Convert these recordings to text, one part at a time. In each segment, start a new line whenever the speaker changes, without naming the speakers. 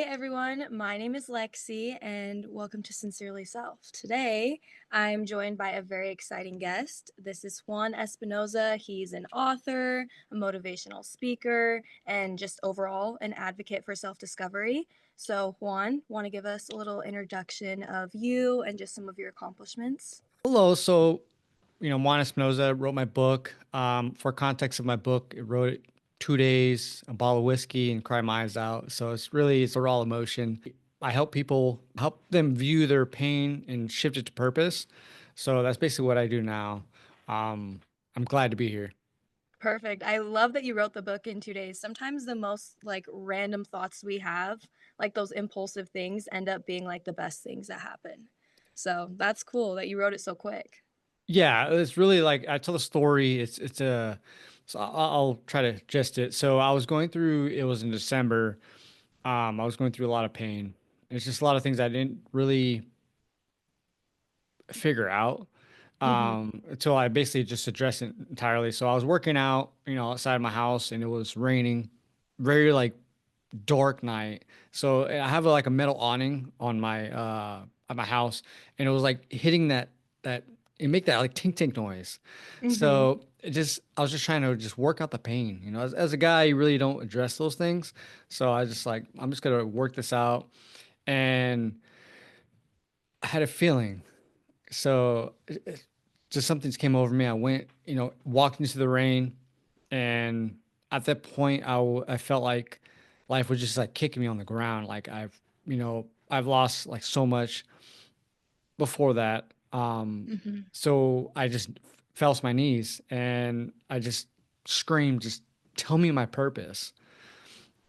Hey everyone, my name is Lexi and welcome to Sincerely Self. Today, I'm joined by a very exciting guest. This is Juan Espinoza. He's an author, a motivational speaker, and just overall an advocate for self-discovery. So, Juan, want to give us a little introduction of you and just some of your accomplishments?
Hello. Juan Espinoza wrote my book. For context of my book, it wrote it 2 days, a bottle of whiskey, and cry my eyes out. So it's a raw emotion. I help people, help them view their pain and shift it to purpose. So that's basically what I do now. I'm glad to be here.
Perfect. I love that you wrote the book in 2 days. Sometimes the most random thoughts we have, like those impulsive things, end up being like the best things that happen. So that's cool that you wrote it so quick.
Yeah, it's really like I tell the story. I'll try to gist it. So I was going through. It was in December. I was going through a lot of pain. It's just a lot of things I didn't really figure out
Hmm.
until I basically just addressed it entirely. So I was working out, outside my house, and it was raining, very like dark night. So I have like a metal awning on my at my house, and it was like hitting that it make that like tink tink noise.
Hmm.
So I was just trying to just work out the pain. As a guy, you really don't address those things. So I just like I'm just gonna work this out, and I had a feeling. So just something came over me. I went, walked into the rain, and at that point, I felt like life was just like kicking me on the ground. Like I've lost like so much before that.
Hmm.
So I just fell to my knees and I just screamed, just tell me my purpose.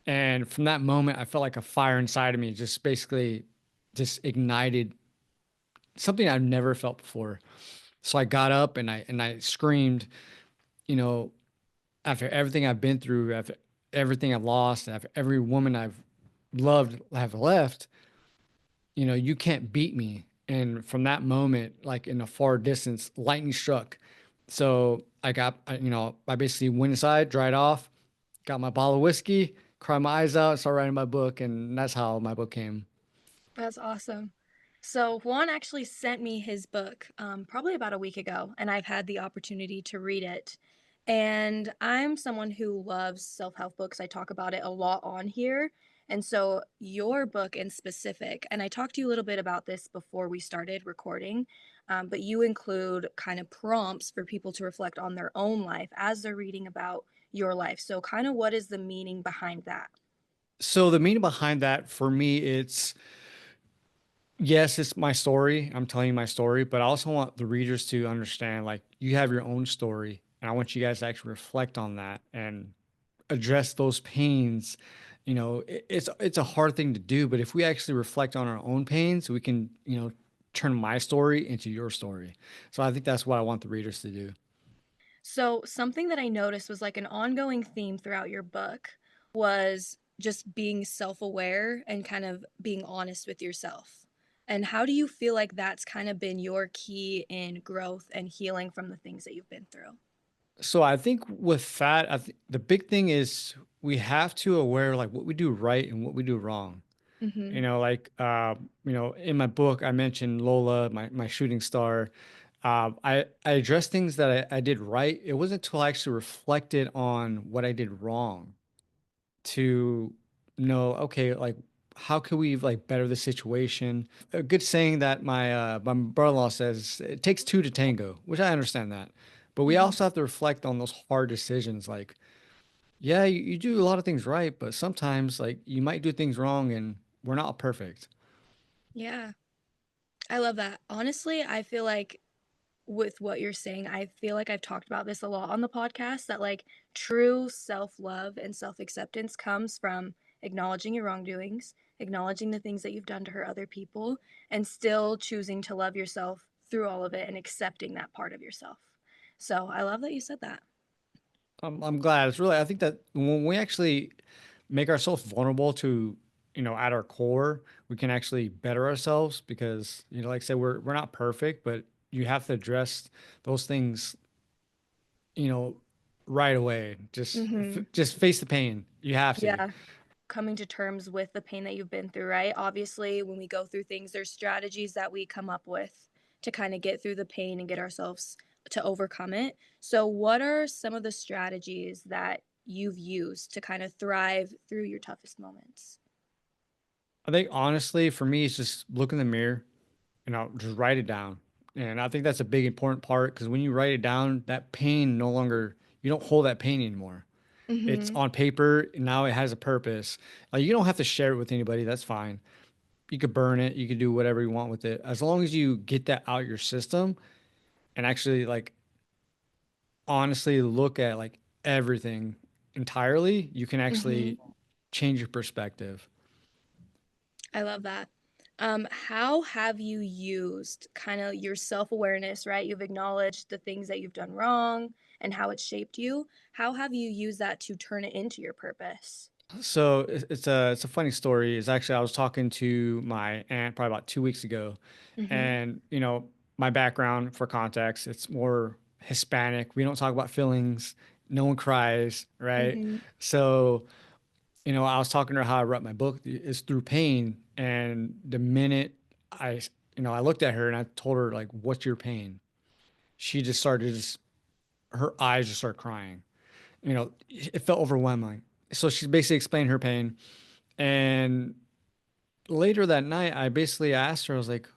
And from that moment, I felt like a fire inside of me just basically just ignited something I've never felt before. So I got up and I screamed, you know, after everything I've been through, after everything I've lost, after every woman I've loved have left, you can't beat me. And from that moment, like in a far distance, lightning struck. So I basically went inside, dried off, got my bottle of whiskey, cried my eyes out, started writing my book, and that's how my book came.
That's awesome. So Juan actually sent me his book probably about a week ago, and I've had the opportunity to read it. And I'm someone who loves self-help books. I talk about it a lot on here. And so your book in specific, and I talked to you a little bit about this before we started recording, but you include kind of prompts for people to reflect on their own life as they're reading about your life. So kind of what is the meaning behind that?
So the meaning behind that for me, it's yes, it's my story. I'm telling you my story, but I also want the readers to understand like you have your own story, and I want you guys to actually reflect on that and address those pains. It's a hard thing to do, but if we actually reflect on our own pains, we can, turn my story into your story. So I think that's what I want the readers to do.
So, something that I noticed was like an ongoing theme throughout your book was just being self aware and kind of being honest with yourself. And how do you feel like that's kind of been your key in growth and healing from the things that you've been through?
So I think with that, the big thing is we have to aware like what we do right and what we do wrong.
Mm-hmm.
In my book, I mentioned Lola, my shooting star. I addressed things that I did right. It wasn't until I actually reflected on what I did wrong to know, okay, like how can we like better the situation? A good saying that my brother-in-law says, it takes two to tango, which I understand that. But we
Mm-hmm.
also have to reflect on those hard decisions. Like, yeah, you do a lot of things right, but sometimes like you might do things wrong and we're not perfect.
Yeah, I love that. Honestly, I feel like with what you're saying, I feel like I've talked about this a lot on the podcast that like true self love and self acceptance comes from acknowledging your wrongdoings, acknowledging the things that you've done to hurt other people, and still choosing to love yourself through all of it and accepting that part of yourself. So I love that you said that.
I'm glad. I think that when we actually make ourselves vulnerable to, at our core, we can actually better ourselves because, like I said, we're not perfect, but you have to address those things, you know, right away.
Mm-hmm.
Just face the pain. You have to.
Yeah. coming to terms with the pain that you've been through, right? Obviously, when we go through things, there's strategies that we come up with to kind of get through the pain and get ourselves to overcome it. So, what are some of the strategies that you've used to kind of thrive through your toughest moments?
I think honestly, for me, it's just look in the mirror and I'll just write it down. And I think that's a big important part because when you write it down, that pain no longer, you don't hold that pain anymore. It's
Mhm.
on paper. And now it has a purpose. You don't have to share it with anybody. That's fine. You could burn it. You could do whatever you want with it. As long as you get that out your system and actually like honestly look at like everything entirely, you can
Mhm.
actually change your perspective.
I love that. How have you used kind of your self-awareness, right? You've acknowledged the things that you've done wrong and how it shaped you. How have you used that to turn it into your purpose?
So it's a funny story. It's actually I was talking to my aunt probably about 2 weeks ago,
Mhm.
and my background for context, it's more Hispanic. We don't talk about feelings. No one cries, right?
Mhm.
So I was talking to her how I wrote my book is through pain, and the minute I looked at her and I told her like, "What's your pain?" She just started just her eyes just started crying. It felt overwhelming. So she basically explained her pain. And later that night, I basically asked her, I was like,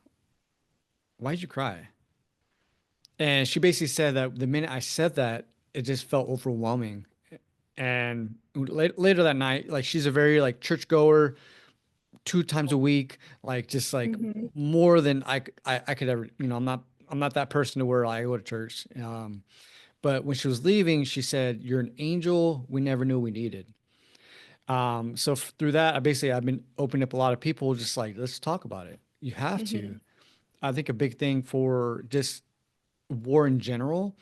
why'd you cry? And she basically said that the minute I said that, it just felt overwhelming. And later that night, like she's a very like churchgoer, 2 times a week, like just like
Mhm.
more than I could ever, I'm not that person to where I go to church. But when she was leaving, she said, "You're an angel we never knew we needed." So through that, I've been opening up a lot of people, just like let's talk about it. You have to.
Mhm.
I think a big thing for just war in general,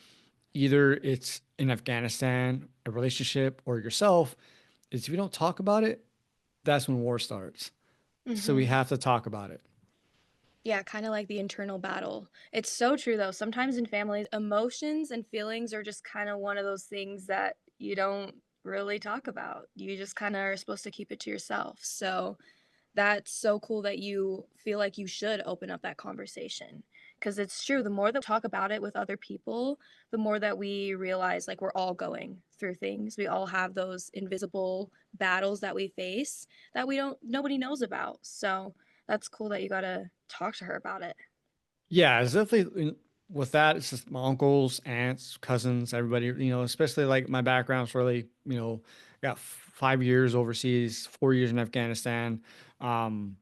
either it's in Afghanistan, a relationship, or yourself, is if you don't talk about it, that's when war starts. So we
Mhm.
have to talk about it.
Yeah, kind of like the internal battle. It's so true though. Sometimes in families, emotions and feelings are just kind of one of those things that you don't really talk about. You just kind of are supposed to keep it to yourself. So, that's so cool that you feel like you should open up that conversation, because it's true, the more that we talk about it with other people, the more that we realize, like, we're all going through things. We all have those invisible battles that we face that we don't nobody knows about. So, that's cool that you gotta talk to her about it.
Yeah, it's definitely with that. It's just my uncles, aunts, cousins, everybody. Especially like my background's really, got 5 years overseas, 4 years in Afghanistan. Um,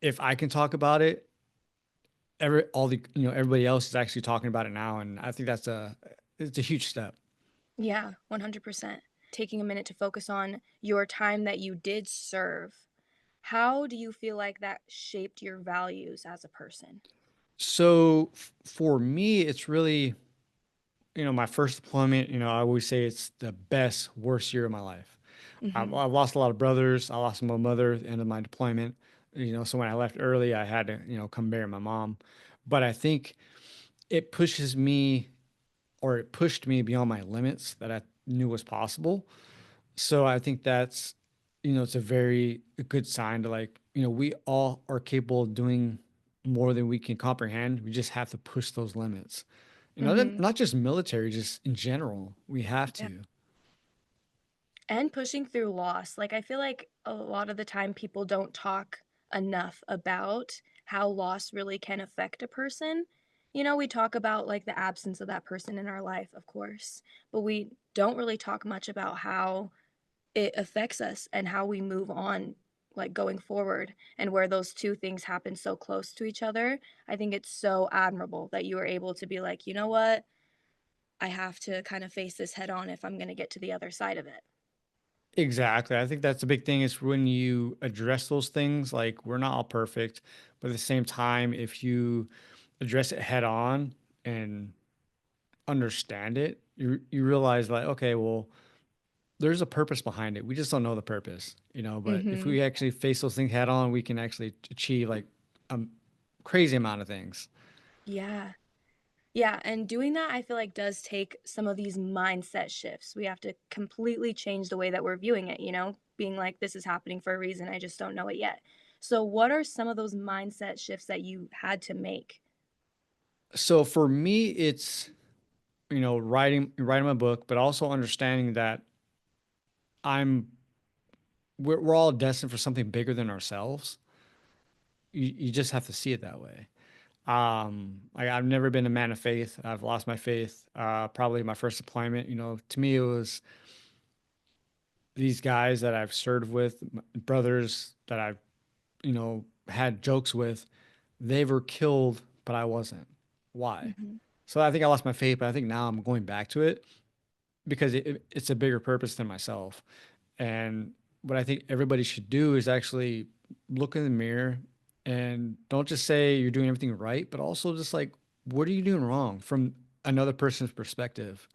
if I can talk about it, everybody else is actually talking about it now, and I think it's a huge step.
Yeah, 100%. Taking a minute to focus on your time that you did serve. How do you feel like that shaped your values as a person?
So for me, it's really, my first deployment. I always say it's the best, worst year of my life.
Mhm.
I've lost a lot of brothers. I lost my mother at the end of my deployment. So when I left early, I had to, come bury my mom. But I think it pushes me, or it pushed me beyond my limits that I knew was possible. So I think it's a very good sign to like, we all are capable of doing more than we can comprehend. We just have to push those limits.
Mhm.
Not just military, just in general, we have
Yeah.
to.
And pushing through loss. Like, I feel like a lot of the time people don't talk enough about how loss really can affect a person. We talk about, like, the absence of that person in our life, of course, but we don't really talk much about how it affects us and how we move on, like, going forward, and where those 2 things happen so close to each other. I think it's so admirable that you were able to be like, "You know what? I have to kind of face this head on if I'm gonna get to the other side of it."
Exactly. I think that's a big thing is when you address those things, like we're not all perfect, but at the same time, if you address it head on and understand it, you realize like, okay, well, there's a purpose behind it. We just don't know the purpose. But if
Mhm.
we actually face those things head on, we can actually achieve like a crazy amount of things.
Yeah. Yeah, and doing that, I feel like, does take some of these mindset shifts. We have to completely change the way that we're viewing it, you know? being like, this is happening for a reason. I just don't know it yet. So, what are some of those mindset shifts that you had to make?
So for me, it's, writing my book, but also understanding that I'm we're all destined for something bigger than ourselves. You just have to see it that way. I've never been a man of faith. I've lost my faith. Probably my first deployment. To me, it was these guys that I've served with, brothers that I've had jokes with. They were killed, but I wasn't. Why?
Mhm.
So I think I lost my faith, but I think now I'm going back to it because it's a bigger purpose than myself. And what I think everybody should do is actually look in the mirror and don't just say you're doing everything right, but also just like, what are you doing wrong from another person's perspective?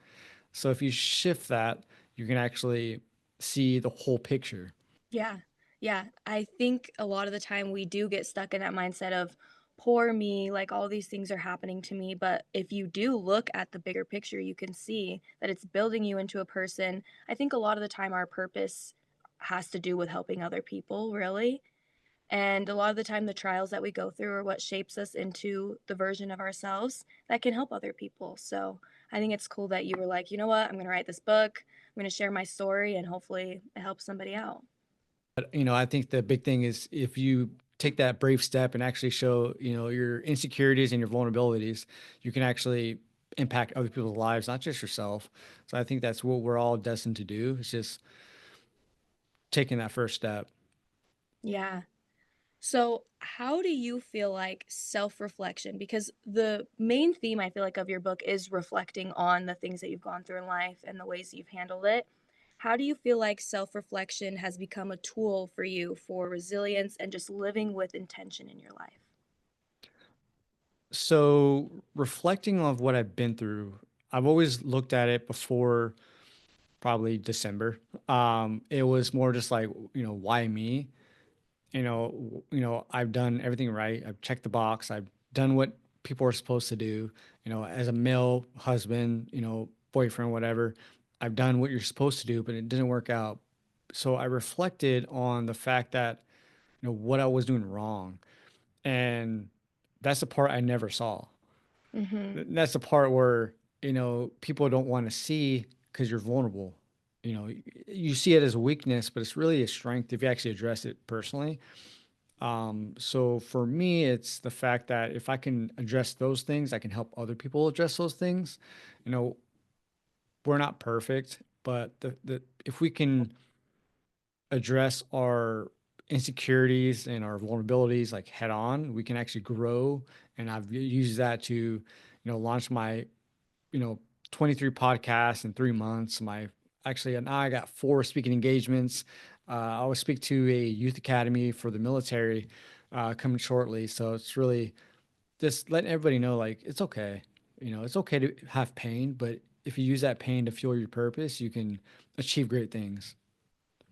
So if you shift that, you can actually see the whole picture.
Yeah. Yeah. I think a lot of the time we do get stuck in that mindset of poor me, like all these things are happening to me. But if you do look at the bigger picture, you can see that it's building you into a person. I think a lot of the time our purpose has to do with helping other people, really. And a lot of the time, the trials that we go through are what shapes us into the version of ourselves that can help other people. So I think it's cool that you were like, you know what, I'm going to write this book, I'm going to share my story, and hopefully it helps somebody out.
But, I think the big thing is if you take that brave step and actually show, your insecurities and your vulnerabilities, you can actually impact other people's lives, not just yourself. So I think that's what we're all destined to do. It's just taking that first step.
Yeah. So, how do you feel like self reflection? Because the main theme I feel like of your book is reflecting on the things that you've gone through in life and the ways that you've handled it. How do you feel like self reflection has become a tool for you for resilience and just living with intention in your life?
So reflecting on what I've been through, I've always looked at it before probably December. It was more just like, why me? I've done everything right. I've checked the box. I've done what people are supposed to do, as a male husband, boyfriend, whatever. I've done what you're supposed to do, but it didn't work out. So I reflected on the fact that, what I was doing wrong. And that's the part I never saw.
Mhm.
That's the part where, people don't want to see because you're vulnerable. You see it as a weakness, but it's really a strength if you actually address it personally. So for me, it's the fact that if I can address those things, I can help other people address those things. You know, we're not perfect, but the if we can address our insecurities and our vulnerabilities like head on, we can actually grow. And I've used that to, launch my, you know, 23 podcasts in 3 months. Now I got 4 speaking engagements. I will speak to a youth academy for the military coming shortly. So it's really just letting everybody know like it's okay. It's okay to have pain, but if you use that pain to fuel your purpose, you can achieve great things.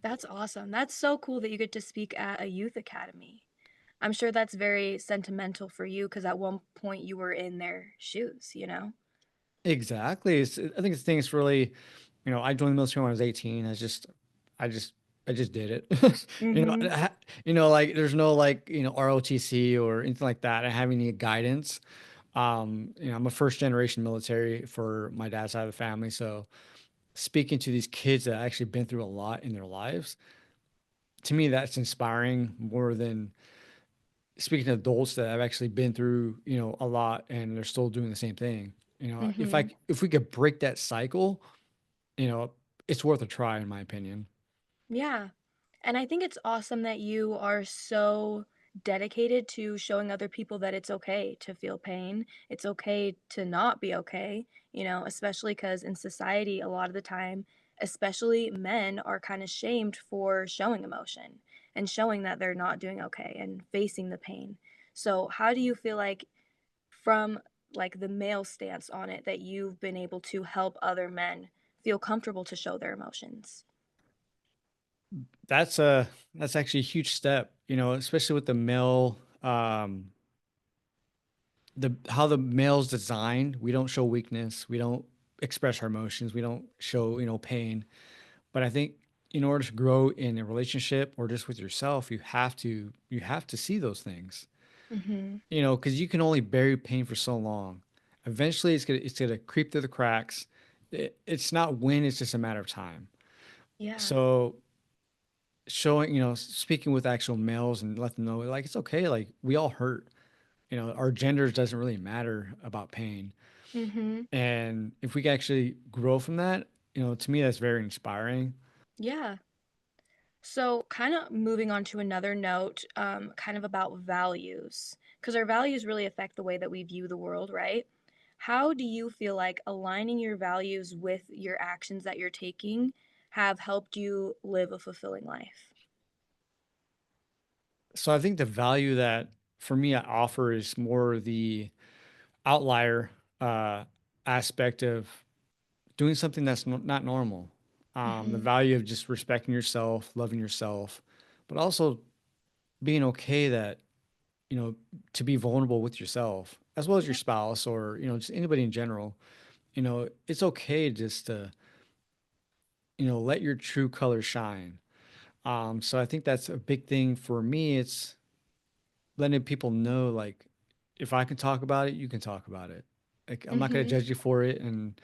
That's awesome. That's so cool that you get to speak at a youth academy. I'm sure that's very sentimental for you because at one point you were in their shoes, you know?
Exactly. I think it's things really, I joined the military when I was 18. I just, I just did it.
Mhm.
Like there's no like, ROTC or anything like that. I have any guidance. I'm a first generation military for my dad's side of the family. So speaking to these kids that actually been through a lot in their lives, to me, that's inspiring more than speaking to adults that have actually been through, a lot and they're still doing the same thing.
Mhm.
If we could break that cycle, you know, it's worth a try in my opinion.
Yeah. And I think it's awesome that you are so dedicated to showing other people that it's okay to feel pain. It's okay to not be okay, especially because in society, a lot of the time, especially men are kind of shamed for showing emotion and showing that they're not doing okay and facing the pain. So, how do you feel like from like the male stance on it that you've been able to help other men feel comfortable to show their emotions?
That's actually a huge step, especially with the male the how the male's designed. We don't show weakness, we don't express our emotions, we don't show, pain. But I think in order to grow in a relationship or just with yourself, you have to see those things.
Mhm.
You know, because you can only bury pain for so long. Eventually, it's gonna creep through the cracks. It's not when; it's just a matter of time.
Yeah.
So showing, you know, speaking with actual males and let them know like it's okay. Like we all hurt. You know, our genders doesn't really matter about pain.
Mhm.
And if we can actually grow from that, you know, to me that's very inspiring.
Yeah. So, kind of moving on to another note, kind of about values, because our values really affect the way that we view the world, right? How do you feel like aligning your values with your actions that you're taking have helped you live a fulfilling life?
So I think the value that for me I offer is more the outlier uh, aspect of doing something that's not normal. The
Mhm.
value of just respecting yourself, loving yourself, but also being okay that, you know, to be vulnerable with yourself as well as your
Yeah.
spouse or, you know, just anybody in general. You know, it's okay just to, you know, let your true colors shine. So I think that's a big thing for me. It's letting people know, like, if I can talk about it, you can talk about it. Like, I'm not going to
Mhm.
judge you for it. And,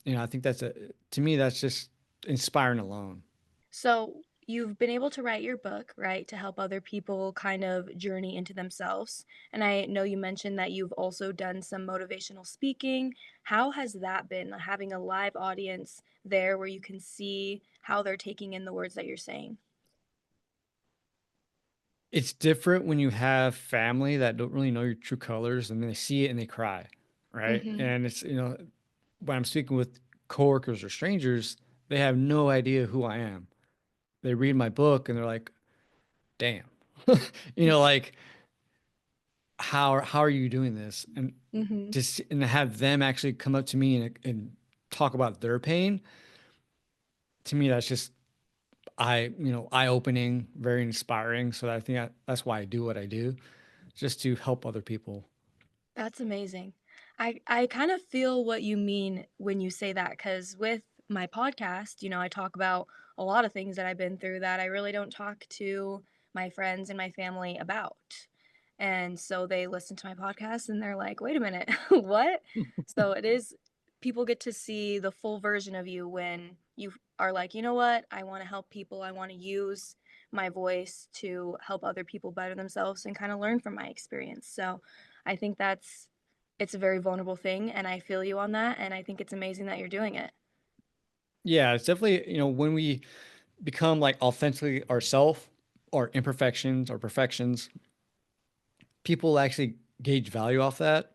you know, I think to me, that's just inspiring alone.
So, you've been able to write your book, right, to help other people kind of journey into themselves. And I know you mentioned that you've also done some motivational speaking. How has that been, having a live audience there where you can see how they're taking in the words that you're saying?
It's different when you have family that don't really know your true colors and then they see it and they cry, right?
Mhm.
And it's, you know, when I'm speaking with coworkers or strangers, they have no idea who I am. They read my book and they're like, damn, you know, like, how are you doing this? And
Mhm.
just and to have them actually come up to me and talk about their pain, to me, that's just you know, eye opening, very inspiring. So I think that's why I do what I do, just to help other people.
That's amazing. I kind of feel what you mean when you say that, because with my podcast, I talk about a lot of things that I've been through that I really don't talk to my friends and my family about. And so they listen to my podcast and they're like, "Wait a minute, what?" So it is people get to see the full version of you when you are like, "You know what? I want to help people. I want to use my voice to help other people better themselves and kind of learn from my experience." So I think it's a very vulnerable thing, and I feel you on that, and I think it's amazing that you're doing it.
Yeah, it's definitely, you know, when we become like authentically ourselves, our imperfections, our perfections, people actually gauge value off that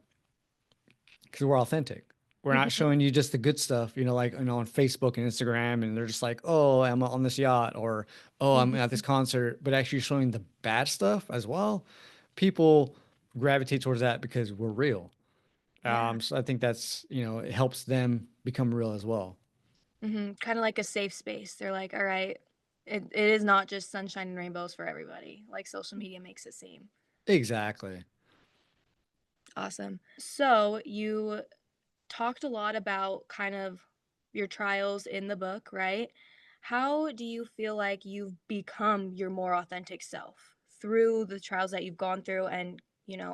because we're authentic. We're not
Mhm,
showing you just the good stuff, you know, like, you know, on Facebook and Instagram, and they're just like, oh, I'm on this yacht or, oh, I'm at this
mhm.
concert, but actually showing the bad stuff as well. People gravitate towards that because we're real.
Yeah,
So I think that's, you know, it helps them become real as well.
kinda like a safe space. They're like, "All right, it is not just sunshine and rainbows for everybody," like social media makes it seem.
Exactly.
Awesome. So, you talked a lot about kind of your trials in the book, right? How do you feel like you've become your more authentic self through the trials that you've gone through? And,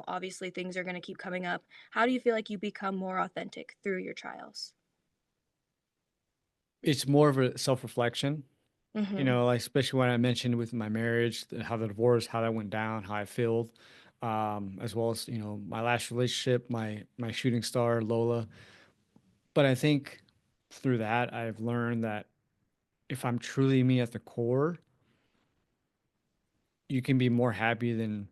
obviously things are going to keep coming up. How do you feel like you become more authentic through your trials?
It's more of a self-reflection, you
Mm-hmm.
know, like especially when I mentioned with my marriage, how the divorce, how that went down, how I feel, as well as, you know, my last relationship, my shooting star, Lola. But I think through that, I've learned that if I'm truly me at the core, you can be more happy than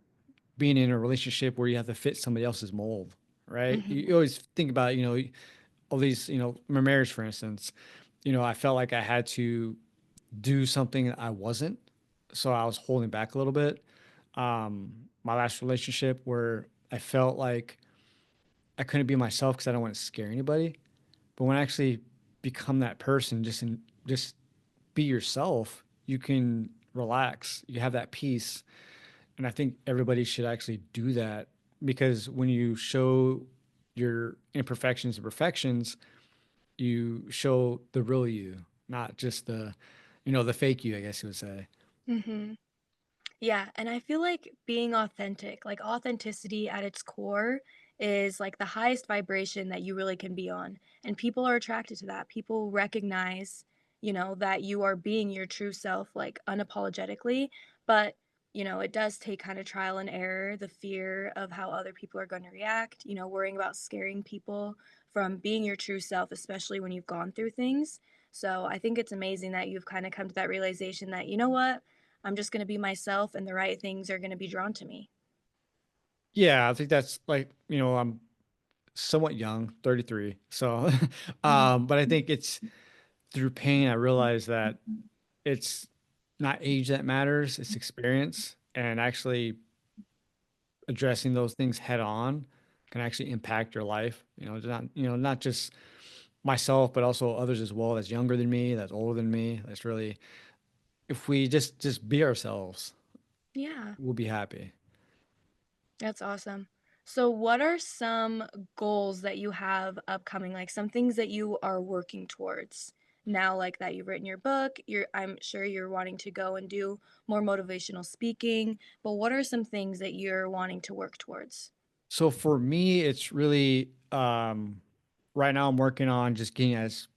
being in a relationship where you have to fit somebody else's mold, right?
Mm-hmm.
You always think about, you know, all these, you know, my marriage, for instance, you know, I felt like I had to do something that I wasn't. So I was holding back a little bit. My last relationship where I felt like I couldn't be myself because I don't want to scare anybody. But when I actually become that person, just be yourself, you can relax. You have that peace. And I think everybody should actually do that because when you show your imperfections and perfections, you show the real you, not just the, the fake you, I guess you would say.
Mhm. Yeah, and I feel like being authentic, like authenticity at its core is like the highest vibration that you really can be on. And people are attracted to that. People recognize, that you are being your true self, like unapologetically. But, it does take kind of trial and error, the fear of how other people are going to react, worrying about scaring people from being your true self, especially when you've gone through things. So I think it's amazing that you've kind of come to that realization that, you know what? I'm just gonna be myself and the right things are gonna be drawn to me.
Yeah, I think that's like, I'm somewhat young, 33. So,
Mhm.
but I think it's through pain I realized that it's not age that matters, it's experience, and actually addressing those things head on can actually impact your life. Not just myself, but also others as well that's younger than me, that's older than me. That's really, if we just be ourselves,
Yeah,
we'll be happy.
that's awesome. So what are some goals that you have upcoming, like some things that you are working towards now, like that you've written your book, I'm sure you're wanting to go and do more motivational speaking, but what are some things that you're wanting to work towards?
So for me, it's really right now I'm working on just getting as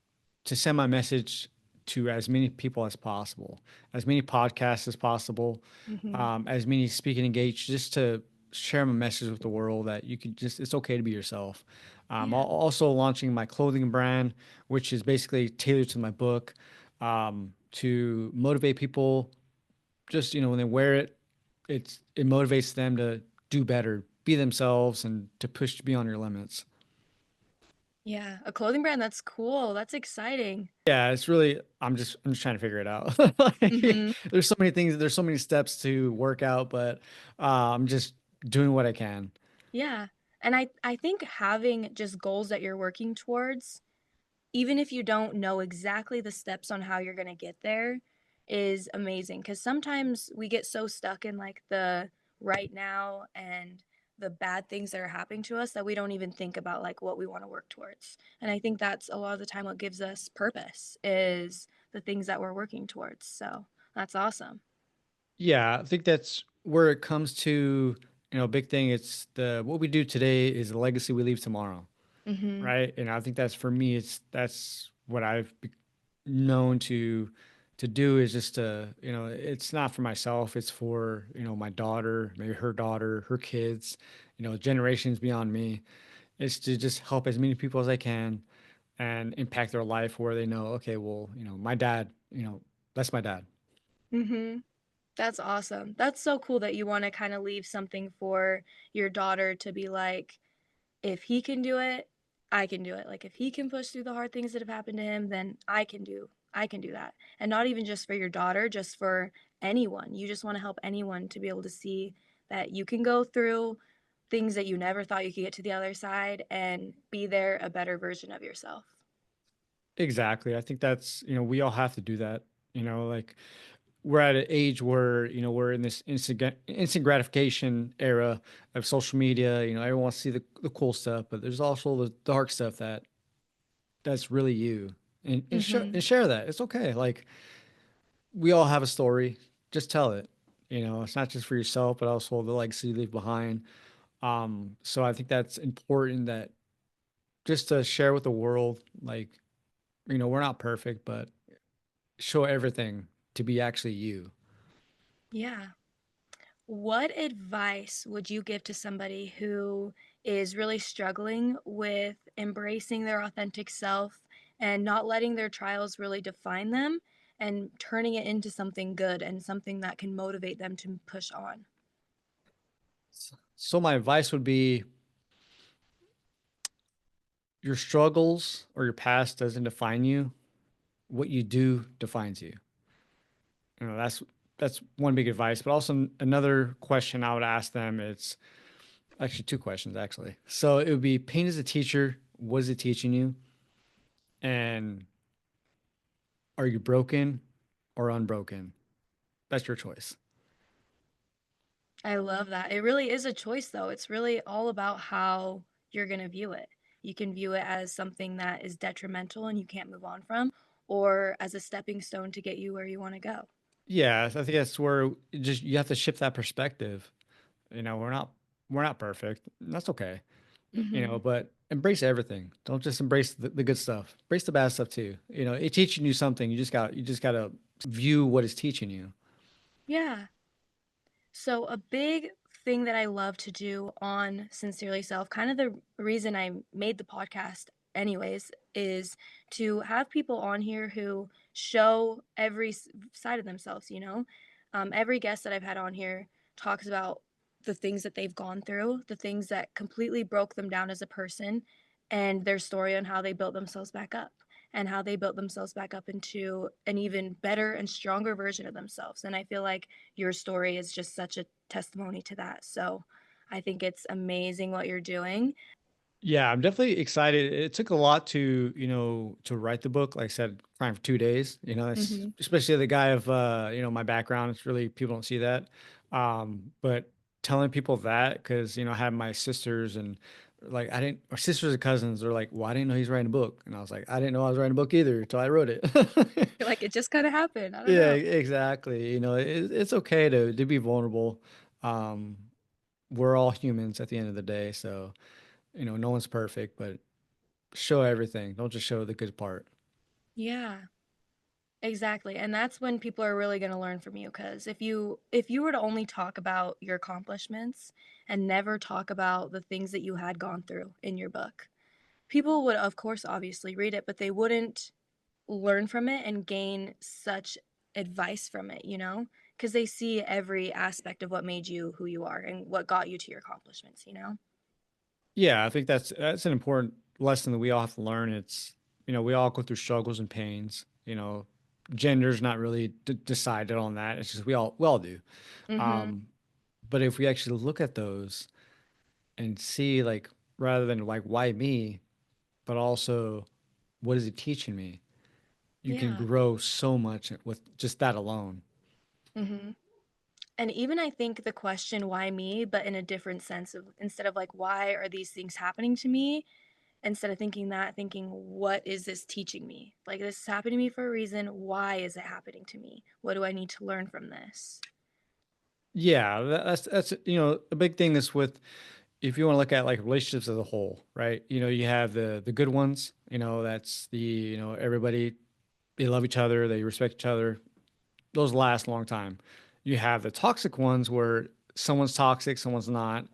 to send my message to as many people as possible, as many podcasts as possible,
Mhm.
as many speaking engagements, just to share my message with the world that you can just, it's okay to be yourself.
Yeah.
Also launching my clothing brand, which is basically tailored to my book, to motivate people. Just, when they wear it, it motivates them to do better, be themselves, and to push beyond your limits.
Yeah, a clothing brand, that's cool. That's exciting.
Yeah, it's really, I'm just trying to figure it out. Like,
Mhm.
there's so many things, there's so many steps to work out, but I'm just doing what I can.
Yeah. And I think having just goals that you're working towards, even if you don't know exactly the steps on how you're going to get there, is amazing cuz sometimes we get so stuck in like the right now and the bad things that are happening to us that we don't even think about like what we want to work towards. And I think that's a lot of the time what gives us purpose is the things that we're working towards. So, that's awesome.
Yeah, I think that's where it comes to, big thing. It's the what we do today is the legacy we leave tomorrow,
Mhm.
right? And I think that's for me, that's what I've known to do is just to, it's not for myself, it's for, my daughter, maybe her daughter, her kids, generations beyond me. It's to just help as many people as I can and impact their life where they know, okay, well, my dad, that's my dad.
Mhm. That's awesome. That's so cool that you wanna kinda leave something for your daughter to be like, "If he can do it, I can do it." Like, if he can push through the hard things that have happened to him, then I can do that. And not even just for your daughter, just for anyone. You just wanna help anyone to be able to see that you can go through things that you never thought you could get to the other side and be there a better version of yourself.
Exactly. I think that's, we all have to do that. Like we're at an age where, we're in this instant gratification era of social media. Everyone wants to see the cool stuff, but there's also the dark stuff that's really you. And
Mhm.
share that. It's okay. Like we all have a story. Just tell it. It's not just for yourself, but also the legacy you leave behind. So I think that's important that just to share with the world, like, we're not perfect, but show everything to be actually you.
Yeah. What advice would you give to somebody who is really struggling with embracing their authentic self and not letting their trials really define them and turning it into something good and something that can motivate them to push on?
So my advice would be your struggles or your past doesn't define you. What you do defines you. That's one big advice. But also another question I would ask them is actually two questions actually. So it would be pain as a teacher. What is it teaching you? And are you broken or unbroken? That's your choice.
I love that. It really is a choice, though. It's really all about how you're going to view it. You can view it as something that is detrimental and you can't move on from, or as a stepping stone to get you where you want to go.
Yeah, I think that's where just you have to shift that perspective. You know, we're not perfect. And that's okay.
Hmm.
But embrace everything. Don't just embrace the good stuff. Embrace the bad stuff too. It's teaching you something. You just gotta view what it's teaching you.
Yeah. So, a big thing that I love to do on Sincerely Self, kind of the reason I made the podcast, anyways, is to have people on here who show every side of themselves, you know? Every guest that I've had on here talks about the things that they've gone through, the things that completely broke them down as a person, and their story on how they built themselves back up and how they built themselves back up into an even better and stronger version of themselves. And I feel like your story is just such a testimony to that. So I think it's amazing what you're doing.
Yeah, I'm definitely excited. It took a lot to write the book. Like I said, crying for 2 days. That's
Hmm.
especially the guy of my background. It's really people don't see that. But telling people that because I had my sisters and like I didn't, our sisters and cousins are like, well, I didn't know he's writing a book, and I was like, I didn't know I was writing a book either until I wrote it.
Like it just kind of happened. I don't
Yeah,
know.
exactly. It's okay to be vulnerable. Um, we're all humans at the end of the day, so no one's perfect, but show everything. Don't just show the good part.
Yeah, exactly. And that's when people are really going to learn from you, because if you were to only talk about your accomplishments and never talk about the things that you had gone through in your book, people would of course obviously read it, but they wouldn't learn from it and gain such advice from it, you know? Because they see every aspect of what made you who you are and what got you to your accomplishments, you know?
Yeah, I think that's an important lesson that we all have to learn. We all go through struggles and pains. Gender's not really decided on that. It's just we all do.
Mm-hmm.
Um, but if we actually look at those and see like rather than like why me, but also what is it teaching me, you can
Yeah.
grow so much with just that alone.
Mm-hmm. And even I think the question, why me, but in a different sense of instead of like, why are these things happening to me? Instead of thinking that, thinking, what is this teaching me? Like, this is happening to me for a reason. Why is it happening to me? What do I need to learn from this?
Yeah, that's a big thing is with if you want to look at like relationships as a whole, right? You have the good ones, that's everybody they love each other, they respect each other. Those last a long time. You have the toxic ones where someone's toxic, someone's not,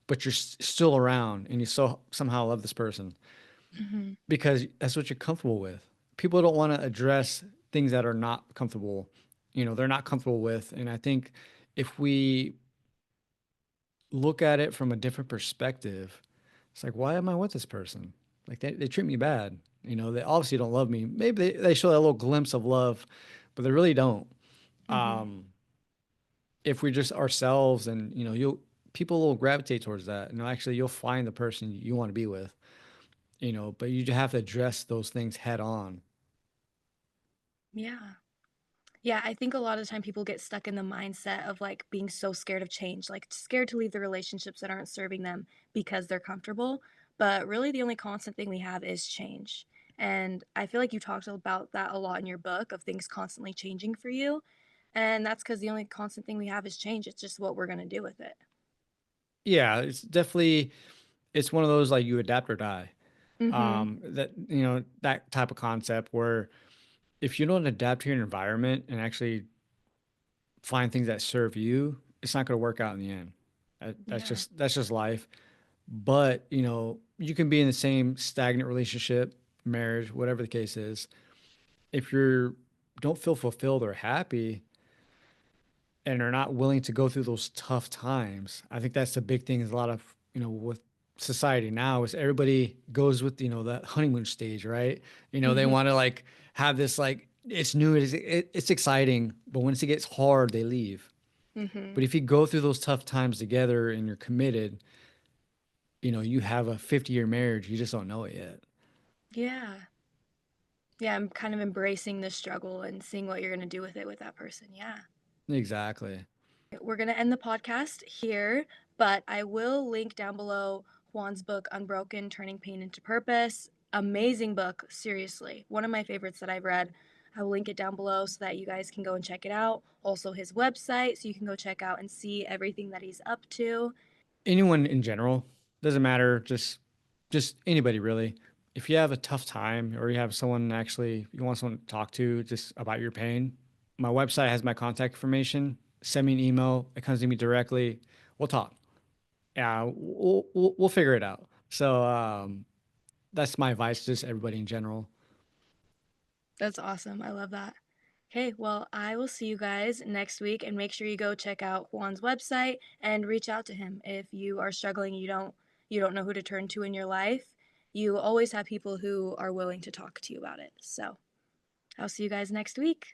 but you're still around and you still somehow love this person
Mm-hmm.
because that's what you're comfortable with. People don't want to address things that are not comfortable, they're not comfortable with. And I think if we look at it from a different perspective, it's like, why am I with this person? Like they treat me bad. They obviously don't love me. Maybe they show that little glimpse of love, but they really don't.
Mm-hmm.
Um, if we're just ourselves and you'll people will gravitate towards that. Actually you'll find the person you want to be with, but you have to address those things head on.
Yeah. Yeah, I think a lot of the time people get stuck in the mindset of like being so scared of change, like scared to leave the relationships that aren't serving them because they're comfortable. But really, the only constant thing we have is change. And I feel like you talked about that a lot in your book of things constantly changing for you. And that's because the only constant thing we have is change. It's just what we're going to do with it.
Yeah, it's one of those like you adapt or die.
Mm-hmm.
That type of concept where if you don't adapt to your environment and actually find things that serve you, it's not going to work out in the end. That's
Yeah.
just life. But you can be in the same stagnant relationship, marriage, whatever the case is. If you don't feel fulfilled or happy and are not willing to go through those tough times, I think that's the big thing. Is a lot of with society now is everybody goes with that honeymoon stage, right? They
Mm-hmm.
want to like have this like it's new, it's exciting, but once it gets hard, they leave.
Mm-hmm.
But if you go through those tough times together and you're committed, you have a 50-year marriage, you just don't know it yet.
Yeah. Yeah, I'm kind of embracing the struggle and seeing what you're going to do with it with that person. Yeah.
Exactly.
We're going to end the podcast here, but I will link down below Juan's book, Unbroken, Turning Pain into Purpose. Amazing book, seriously. One of my favorites that I've read. I will link it down below so that you guys can go and check it out. Also, his website, so you can go check out and see everything that he's up to.
Anyone in general, doesn't matter, just anybody really. If you have a tough time or you have someone actually you want someone to talk to just about your pain, my website has my contact information. Send me an email. It comes to me directly. We'll talk. Yeah, we'll figure it out. So that's my advice to just everybody in general.
That's awesome. I love that. Okay, well, I will see you guys next week and make sure you go check out Juan's website and reach out to him if you are struggling, you don't know who to turn to in your life. You always have people who are willing to talk to you about it. So, I'll see you guys next week.